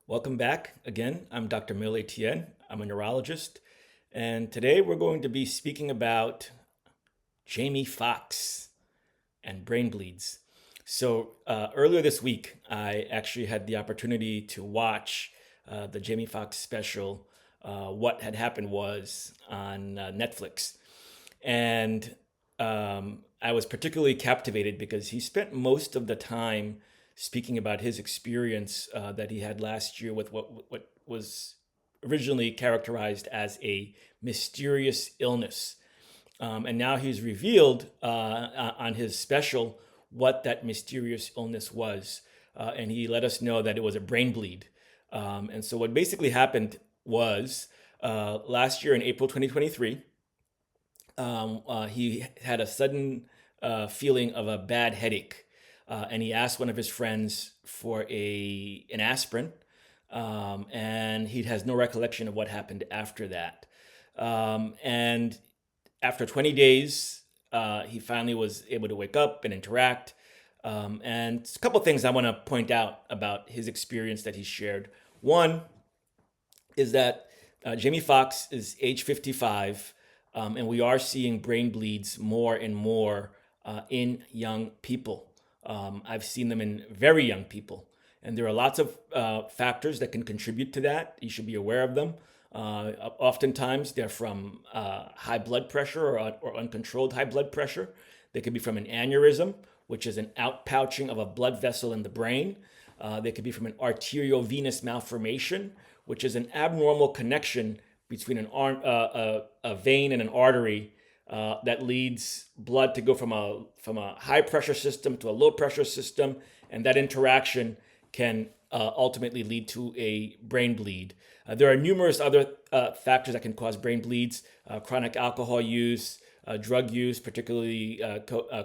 Welcome back again. I'm Dr. Mil Etienne. I'm a neurologist, and today we're going to be speaking about Jamie Foxx and brain bleeds. Earlier this week, I actually had the opportunity to watch the Jamie Foxx special, What Had Happened Was, on Netflix. And I was particularly captivated because he spent most of the time speaking about his experience that he had last year with what was originally characterized as a mysterious illness. And now he's revealed on his special what that mysterious illness was. And he let us know that it was a brain bleed. And so, what basically happened was last year in April 2023, he had a sudden feeling of a bad headache, and he asked one of his friends for an aspirin, and he has no recollection of what happened after that. And after 20 days, he finally was able to wake up and interact. And a couple of things I want to point out about his experience that he shared. One is that Jamie Foxx is age 55, and we are seeing brain bleeds more and more in young people. I've seen them in very young people, and there are lots of factors that can contribute to that. You should be aware of them. Oftentimes, they're from high blood pressure or uncontrolled high blood pressure. They could be from an aneurysm, which is an outpouching of a blood vessel in the brain. They could be from an arteriovenous malformation, which is an abnormal connection between a vein and an artery that leads blood to go from a high pressure system to a low pressure system, and that interaction can ultimately lead to a brain bleed. There are numerous other factors that can cause brain bleeds: chronic alcohol use, drug use, particularly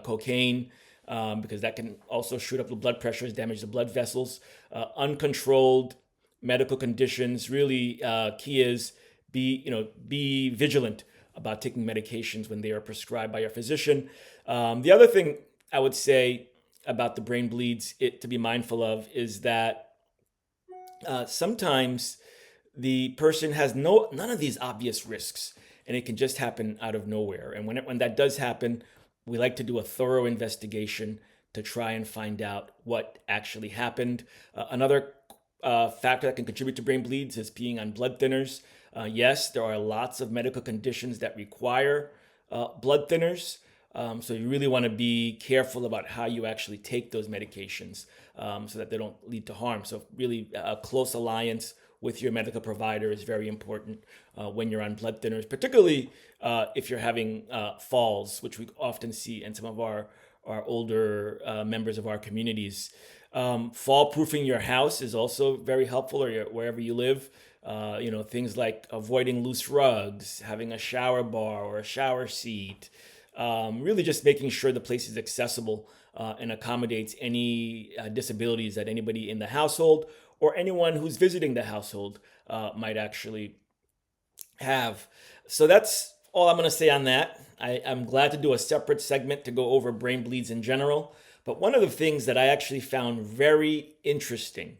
cocaine, because that can also shoot up the blood pressures, damage the blood vessels. Uncontrolled medical conditions. Really, key is be vigilant about taking medications when they are prescribed by your physician. The other thing I would say about the brain bleeds to be mindful of is that sometimes the person has none of these obvious risks, and it can just happen out of nowhere. And when that does happen, we like to do a thorough investigation to try and find out what actually happened. Another factor that can contribute to brain bleeds is peeing on blood thinners. Yes, there are lots of medical conditions that require blood thinners. So you really want to be careful about how you actually take those medications so that they don't lead to harm. So really, a close alliance with your medical provider is very important when you're on blood thinners, particularly if you're having falls, which we often see in some of our older members of our communities. Fall proofing your house is also very helpful, or wherever you live. Things like avoiding loose rugs, having a shower bar or a shower seat, really just making sure the place is accessible and accommodates any disabilities that anybody in the household or anyone who's visiting the household might actually have. So that's all I'm going to say on that. I'm glad to do a separate segment to go over brain bleeds in general. But one of the things that I actually found very interesting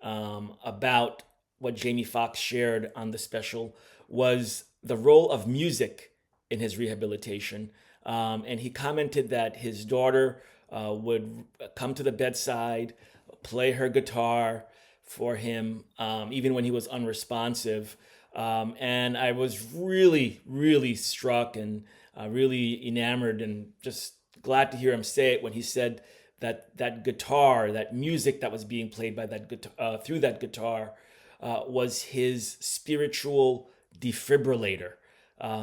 about what Jamie Foxx shared on the special was the role of music in his rehabilitation. And he commented that his daughter would come to the bedside, play her guitar for him, even when he was unresponsive. And I was really, really struck and really enamored and just glad to hear him say it when he said that guitar, that music that was being played by that guitar, through that guitar, was his spiritual defibrillator,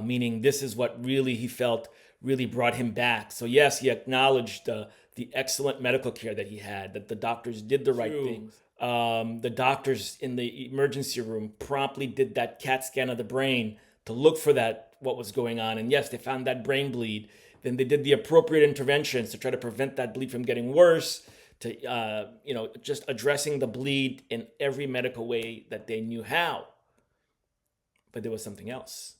meaning this is what really he felt really brought him back. So yes, he acknowledged the excellent medical care that he had, that the doctors did the right things. The doctors in the emergency room promptly did that CAT scan of the brain to look for what was going on. And yes, they found that brain bleed. Then they did the appropriate interventions to try to prevent that bleed from getting worse, to just addressing the bleed in every medical way that they knew how. But there was something else,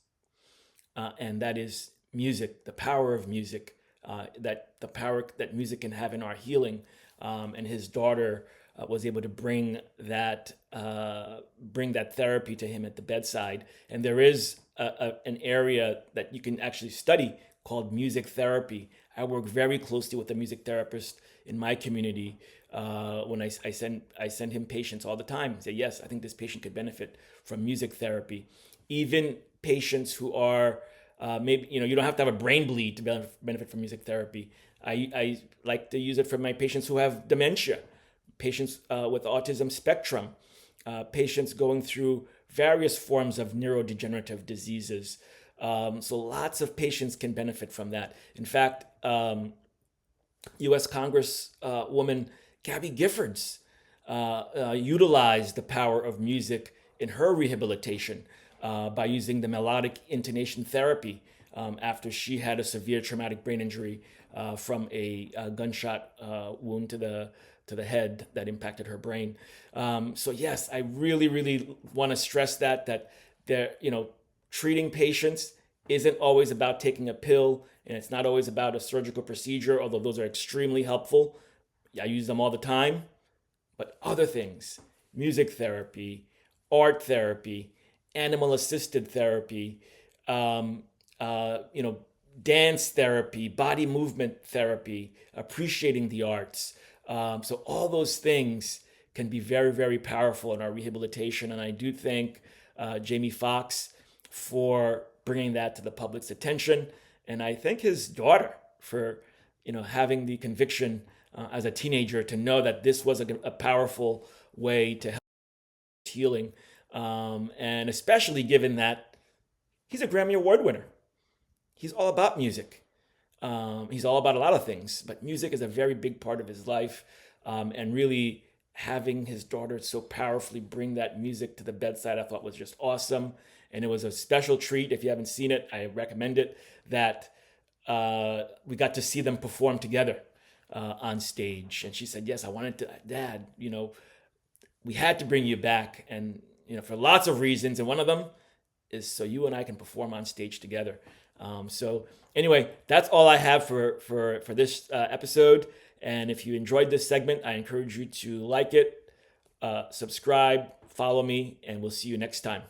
and that is music, the power of music that the power that music can have in our healing. And his daughter was able to bring that therapy to him at the bedside. And there is an area that you can actually study called music therapy. I work very closely with a music therapist in my community. When I send him patients all the time. I say, yes, I think this patient could benefit from music therapy. Even patients who are maybe, you don't have to have a brain bleed to benefit from music therapy. I like to use it for my patients who have dementia, patients with autism spectrum, patients going through various forms of neurodegenerative diseases. So lots of patients can benefit from that. In fact, U.S. Congresswoman Gabby Giffords utilized the power of music in her rehabilitation by using the melodic intonation therapy after she had a severe traumatic brain injury from a gunshot wound to the head that impacted her brain. So yes, I really, really want to stress that there, treating patients isn't always about taking a pill, and it's not always about a surgical procedure, although those are extremely helpful. I use them all the time. But other things, music therapy, art therapy, animal assisted therapy, um, dance therapy, body movement therapy, appreciating the arts. So all those things can be very, very powerful in our rehabilitation. And I do thank Jamie Foxx for bringing that to the public's attention. And I thank his daughter for, having the conviction as a teenager to know that this was a powerful way to help healing. And especially given that he's a Grammy Award winner. He's all about music. He's all about a lot of things, but music is a very big part of his life. And really having his daughter so powerfully bring that music to the bedside, I thought was just awesome. And it was a special treat. If you haven't seen it, I recommend it, that we got to see them perform together on stage. And she said, yes, I wanted to, Dad, we had to bring you back. And, for lots of reasons. And one of them is so you and I can perform on stage together. So anyway, that's all I have for this episode. And if you enjoyed this segment, I encourage you to like it, subscribe, follow me, and we'll see you next time.